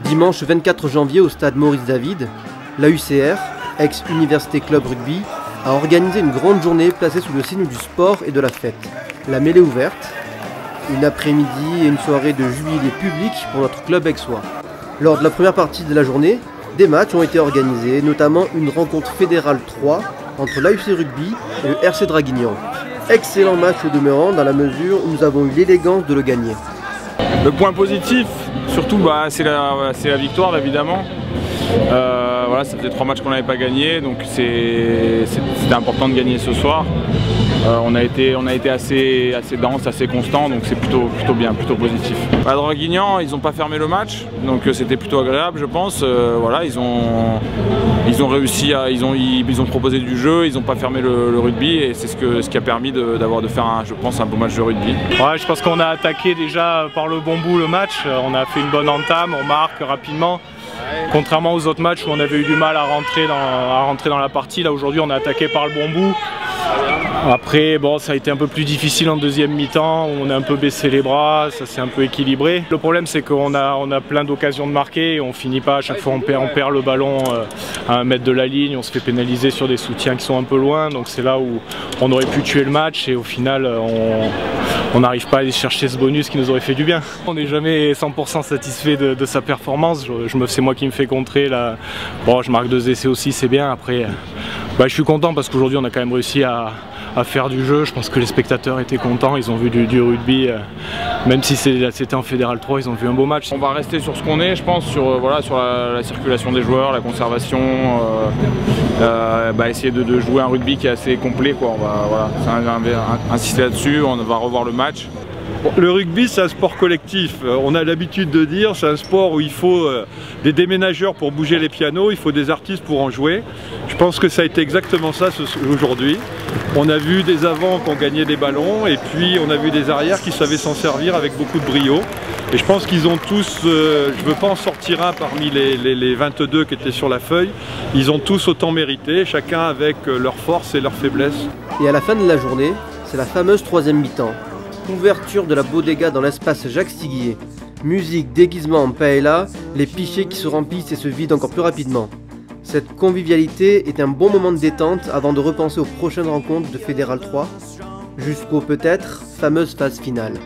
Dimanche 24 janvier au stade Maurice David, l'AUCR, ex-Université Club Rugby, a organisé une grande journée placée sous le signe du sport et de la fête. La mêlée ouverte, une après-midi et une soirée de jubilé public pour notre club aixois. Lors de la première partie de la journée, des matchs ont été organisés, notamment une rencontre fédérale 3 entre l'AUC Rugby et le RC Draguignan. Excellent match au demeurant dans la mesure où nous avons eu l'élégance de le gagner. Le point positif, surtout, c'est la victoire évidemment. Voilà, ça faisait 3 matchs qu'on n'avait pas gagné, donc c'était important de gagner ce soir. On a été assez dense, assez constant, donc c'est plutôt bien, plutôt positif. À Draguignan, ils n'ont pas fermé le match, donc c'était plutôt agréable, je pense. Voilà, ils ont réussi, ils ont proposé du jeu, ils n'ont pas fermé le rugby, et c'est ce qui a permis de faire, je pense, un beau match de rugby. Ouais, je pense qu'on a attaqué déjà par le bon bout le match. On a fait une bonne entame, on marque rapidement. Contrairement aux autres matchs où on avait eu du mal à rentrer dans la partie, là aujourd'hui on a attaqué par le bon bout. Après, bon, ça a été un peu plus difficile en deuxième mi-temps, on a un peu baissé les bras, ça s'est un peu équilibré. Le problème c'est qu'on a plein d'occasions de marquer et on finit pas, à chaque fois on perd le ballon à 1 mètre de la ligne, on se fait pénaliser sur des soutiens qui sont un peu loin, donc c'est là où on aurait pu tuer le match et au final on n'arrive pas à aller chercher ce bonus qui nous aurait fait du bien. On n'est jamais 100% satisfait de sa performance, c'est moi qui me fais contrer là. Bon, je marque 2 essais aussi, c'est bien. Après, je suis content parce qu'aujourd'hui on a quand même réussi à faire du jeu. Je pense que les spectateurs étaient contents, ils ont vu du rugby, même si c'était en Fédéral 3, ils ont vu un beau match. On va rester sur ce qu'on est, je pense, sur la circulation des joueurs, la conservation, essayer de jouer un rugby qui est assez complet, quoi. On va insister là-dessus, on va revoir le match. Le rugby, c'est un sport collectif. On a l'habitude de dire c'est un sport où il faut des déménageurs pour bouger les pianos, il faut des artistes pour en jouer. Je pense que ça a été exactement ça aujourd'hui. On a vu des avants qui ont gagné des ballons et puis on a vu des arrières qui savaient s'en servir avec beaucoup de brio. Et je pense qu'ils ont tous, je ne veux pas en sortir un parmi les 22 qui étaient sur la feuille, ils ont tous autant mérité, chacun avec leurs forces et leurs faiblesses. Et à la fin de la journée, c'est la fameuse 3e mi-temps. Ouverture de la bodega dans l'espace Jacques Siguier. Musique, déguisement en paella, les pichets qui se remplissent et se vident encore plus rapidement. Cette convivialité est un bon moment de détente avant de repenser aux prochaines rencontres de Fédéral 3, jusqu'aux peut-être fameuses phases finales.